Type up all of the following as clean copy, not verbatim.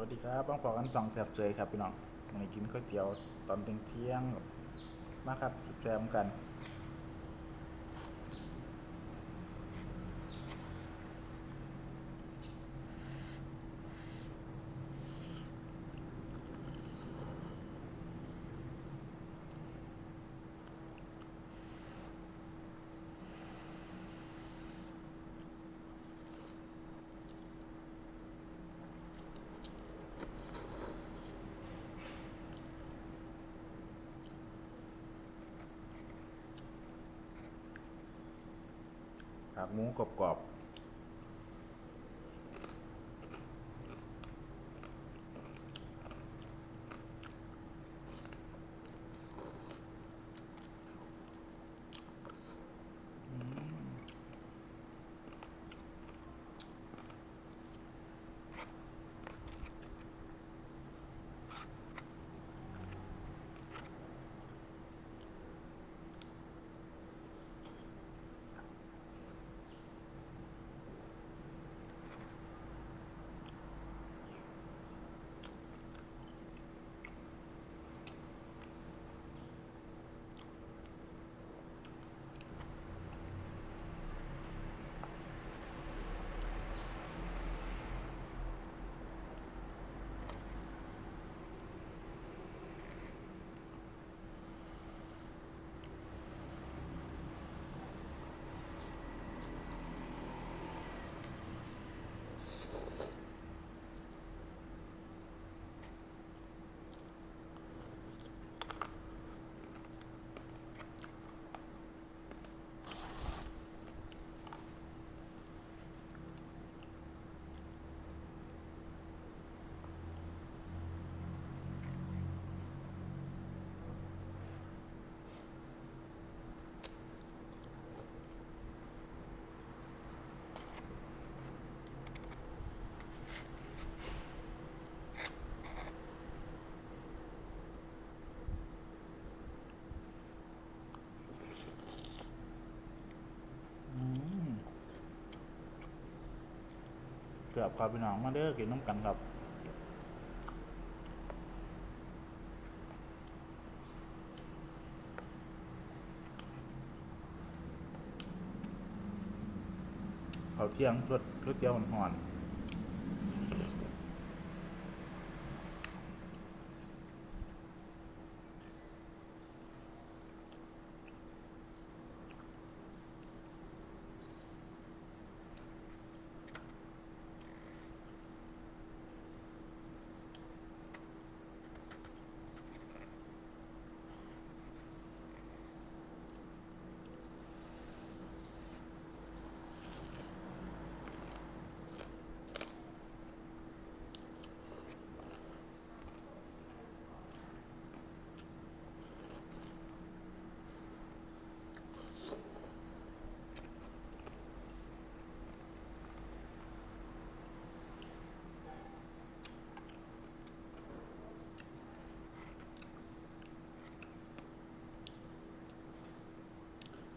วัสดีครับต้องขอกันสองแสบเจยครับพี่น้องวันนี้กินก๋วยเตี๋ยวตอนเที่ยงมาครับแซมกันผักหมูกรอบเกือบครับพี่น้องมาเด้อกินน้ำกันครับเขาวเที่ยงสดก๋วยเตี๋ยวห่อน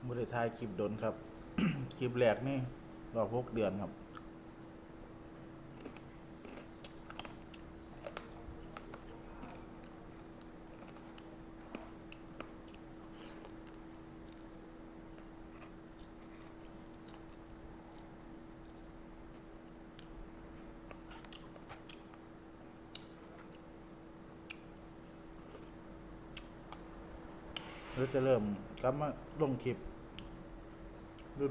บริทายคลิปโดนครับ คลิปแรกนี่รอบ6 เดือนครับหรือจะเริ่มกลับมาลงคลิป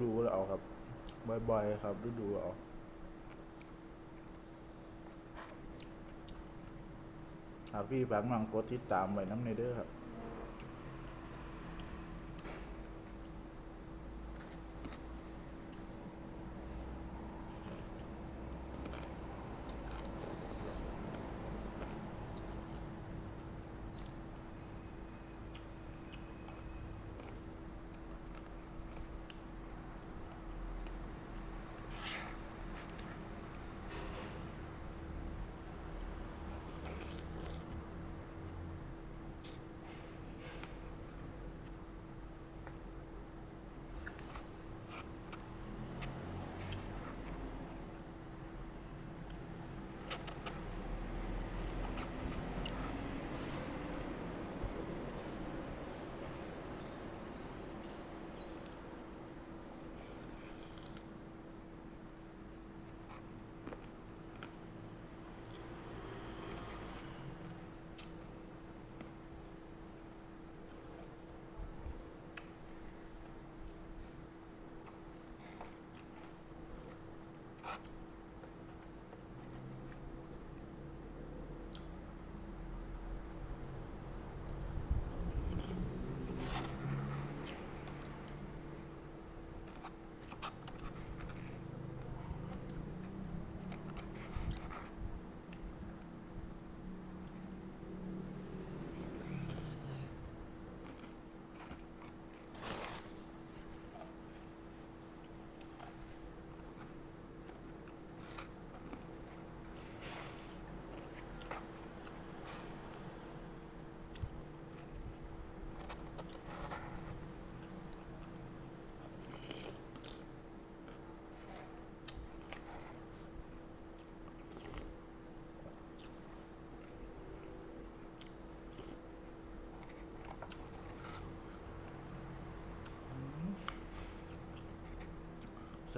ดูแล้วเอาครับบ่อยๆครับดูเอาหากพี่ฝากน้องกดติดตามไว้น้ำในเด้อครับ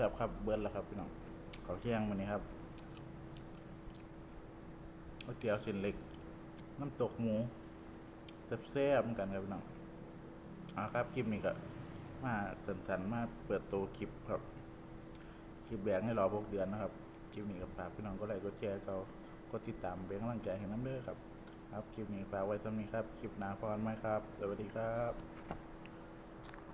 ซ่บๆครับเบิร์ดแล้วครับพี่น้องข้าวเที่ยงวันนี้ครับก๋วยเตี๋ยวเส้นเล็กน้ำตกหมูแซ่บๆเหมือนกันครับพี่น้องครับคลิปนี้ก็มาสั้นๆมาเปิดตัวคลิปครับคลิปแบงให้รอ6 เดือนนะครับคลิปนี้ก็ฝากพี่น้องก็ไลค์กดแชร์ก็ติดตามเป็นกำลังใจให้น้ำเด้อครับครับคลิปนี้ฝากไว้สำหรับนี้ครับคลิปหน้าพรไหมครับสวัสดีครับ